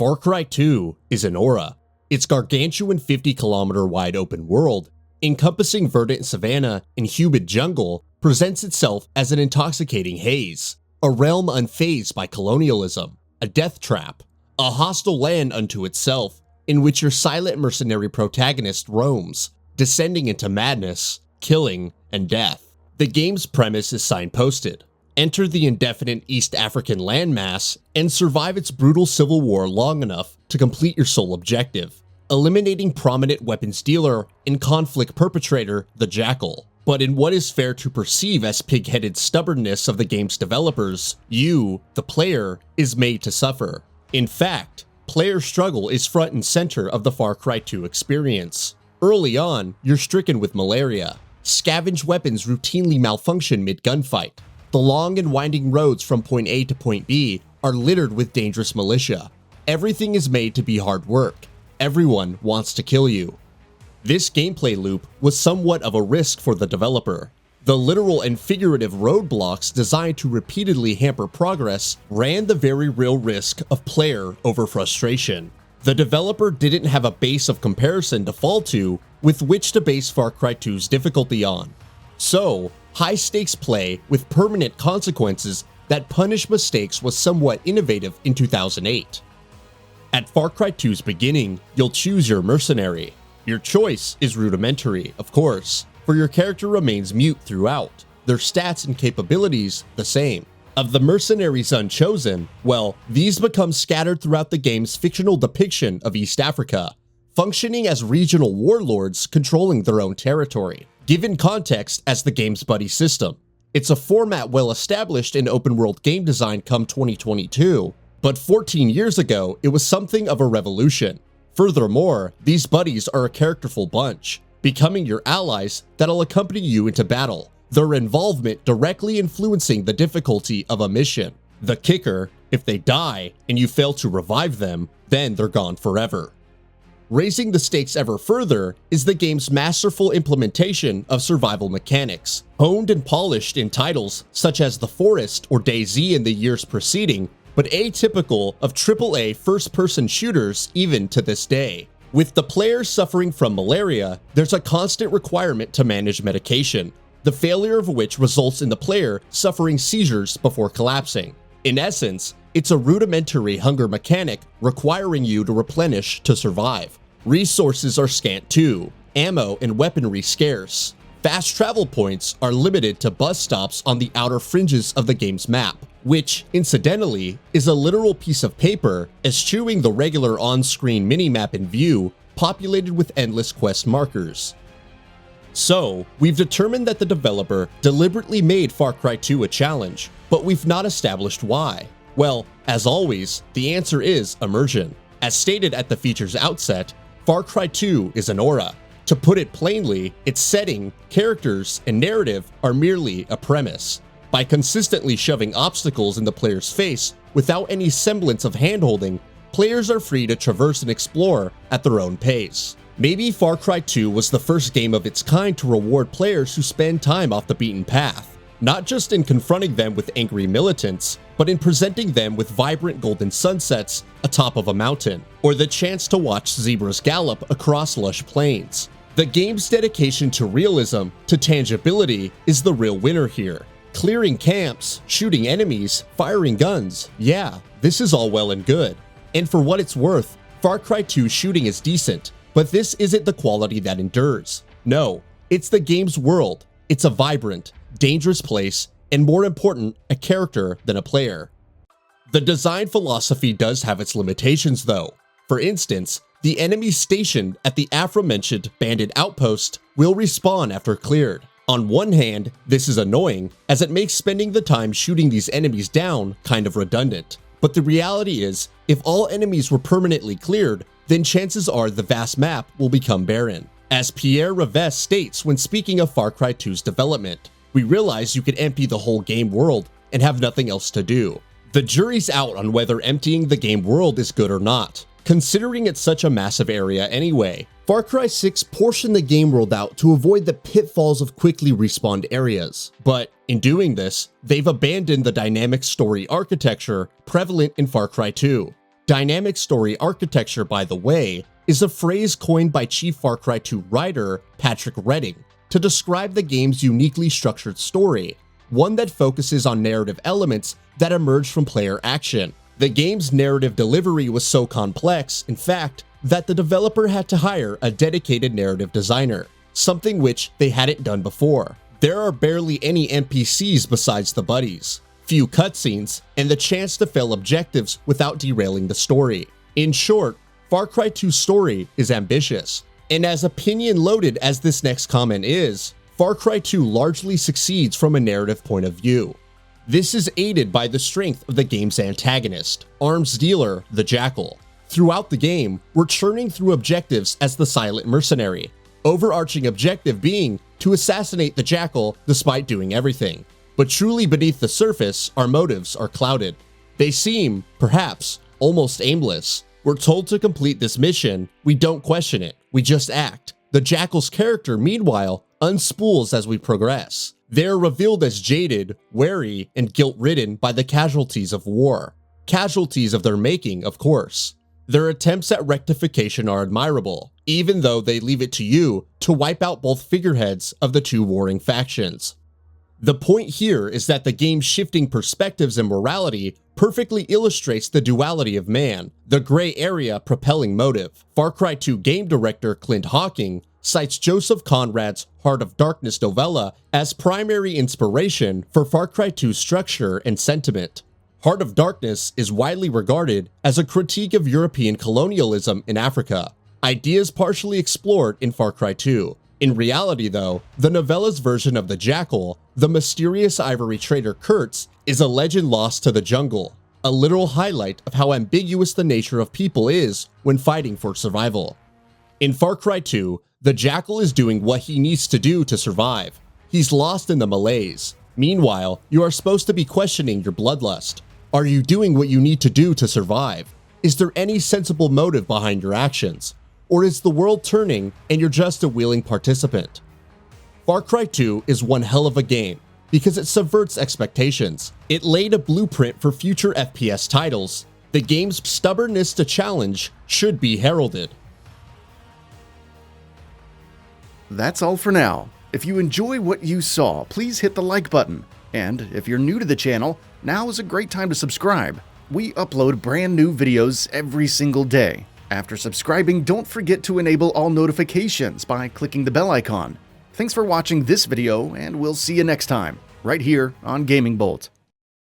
Far Cry 2 is an aura. Its gargantuan 50-kilometer wide open world, encompassing verdant savannah and humid jungle, presents itself as an intoxicating haze, a realm unfazed by colonialism, a death trap, a hostile land unto itself, in which your silent mercenary protagonist roams, descending into madness, killing, and death. The game's premise is signposted. Enter the indefinite East African landmass and survive its brutal civil war long enough to complete your sole objective, eliminating prominent weapons dealer and conflict perpetrator, the Jackal. But in what is fair to perceive as pig-headed stubbornness of the game's developers, you, the player, is made to suffer. In fact, player struggle is front and center of the Far Cry 2 experience. Early on, you're stricken with malaria. Scavenged weapons routinely malfunction mid-gunfight. The long and winding roads from point A to point B are littered with dangerous militia. Everything is made to be hard work. Everyone wants to kill you. This gameplay loop was somewhat of a risk for the developer. The literal and figurative roadblocks designed to repeatedly hamper progress ran the very real risk of player over frustration. The developer didn't have a base of comparison to fall to with which to base Far Cry 2's difficulty on. So, high-stakes play with permanent consequences that punish mistakes was somewhat innovative in 2008. At Far Cry 2's beginning, you'll choose your mercenary. Your choice is rudimentary, of course, for your character remains mute throughout, their stats and capabilities the same. Of the mercenaries unchosen, well, these become scattered throughout the game's fictional depiction of East Africa, functioning as regional warlords controlling their own territory, given context as the game's buddy system. It's a format well established in open-world game design come 2022, but 14 years ago it was something of a revolution. Furthermore, these buddies are a characterful bunch, becoming your allies that'll accompany you into battle, their involvement directly influencing the difficulty of a mission. The kicker, if they die and you fail to revive them, then they're gone forever. Raising the stakes ever further is the game's masterful implementation of survival mechanics, honed and polished in titles such as The Forest or DayZ in the years preceding, but atypical of AAA first-person shooters even to this day. With the player suffering from malaria, there's a constant requirement to manage medication, the failure of which results in the player suffering seizures before collapsing. In essence, it's a rudimentary hunger mechanic requiring you to replenish to survive. Resources are scant too, ammo and weaponry scarce. Fast travel points are limited to bus stops on the outer fringes of the game's map, which, incidentally, is a literal piece of paper eschewing the regular on-screen minimap in view, populated with endless quest markers. So, we've determined that the developer deliberately made Far Cry 2 a challenge, but we've not established why. Well, as always, the answer is immersion. As stated at the feature's outset, Far Cry 2 is an aura. To put it plainly, its setting, characters, and narrative are merely a premise. By consistently shoving obstacles in the player's face without any semblance of handholding, players are free to traverse and explore at their own pace. Maybe Far Cry 2 was the first game of its kind to reward players who spend time off the beaten path, not just in confronting them with angry militants, but in presenting them with vibrant golden sunsets atop of a mountain, or the chance to watch zebras gallop across lush plains. The game's dedication to realism, to tangibility, is the real winner here. Clearing camps, shooting enemies, firing guns, yeah, this is all well and good. And for what it's worth, Far Cry 2 shooting is decent, but this isn't the quality that endures. No, it's the game's world. It's a vibrant, dangerous place, and more important, a character than a player. The design philosophy does have its limitations though. For instance, the enemies stationed at the aforementioned bandit outpost will respawn after cleared. On one hand, this is annoying, as it makes spending the time shooting these enemies down kind of redundant. But the reality is, if all enemies were permanently cleared, then chances are the vast map will become barren. As Pierre Revesse states when speaking of Far Cry 2's development, we realize you could empty the whole game world and have nothing else to do. The jury's out on whether emptying the game world is good or not, considering it's such a massive area anyway. Far Cry 6 portioned the game world out to avoid the pitfalls of quickly respawned areas, but in doing this, they've abandoned the dynamic story architecture prevalent in Far Cry 2. Dynamic story architecture, by the way, is a phrase coined by Chief Far Cry 2 writer Patrick Redding to describe the game's uniquely structured story, one that focuses on narrative elements that emerge from player action. The game's narrative delivery was so complex, in fact, that the developer had to hire a dedicated narrative designer, something which they hadn't done before. There are barely any NPCs besides the buddies, few cutscenes, and the chance to fail objectives without derailing the story. In short, Far Cry 2's story is ambitious, and as opinion-loaded as this next comment is, Far Cry 2 largely succeeds from a narrative point of view. This is aided by the strength of the game's antagonist, arms dealer, the Jackal. Throughout the game, we're churning through objectives as the silent mercenary, overarching objective being to assassinate the Jackal despite doing everything. But truly beneath the surface, our motives are clouded. They seem, perhaps, almost aimless. We're told to complete this mission, we don't question it, we just act. The Jackal's character, meanwhile, unspools as we progress. They're revealed as jaded, wary, and guilt-ridden by the casualties of war. Casualties of their making, of course. Their attempts at rectification are admirable, even though they leave it to you to wipe out both figureheads of the two warring factions. The point here is that the game's shifting perspectives and morality perfectly illustrates the duality of man, the gray area propelling motive. Far Cry 2 game director Clint Hawking cites Joseph Conrad's Heart of Darkness novella as primary inspiration for Far Cry 2's structure and sentiment. Heart of Darkness is widely regarded as a critique of European colonialism in Africa, ideas partially explored in Far Cry 2. In reality though, the novella's version of the Jackal, the mysterious ivory trader Kurtz, is a legend lost to the jungle, a literal highlight of how ambiguous the nature of people is when fighting for survival. In Far Cry 2, the Jackal is doing what he needs to do to survive. He's lost in the malaise. Meanwhile, you are supposed to be questioning your bloodlust. Are you doing what you need to do to survive? Is there any sensible motive behind your actions? Or is the world turning and you're just a willing participant? Far Cry 2 is one hell of a game because it subverts expectations. It laid a blueprint for future FPS titles. The game's stubbornness to challenge should be heralded. That's all for now. If you enjoy what you saw, please hit the like button. And if you're new to the channel, now is a great time to subscribe. We upload brand new videos every single day. After subscribing, don't forget to enable all notifications by clicking the bell icon. Thanks for watching this video, and we'll see you next time, right here on GamingBolt.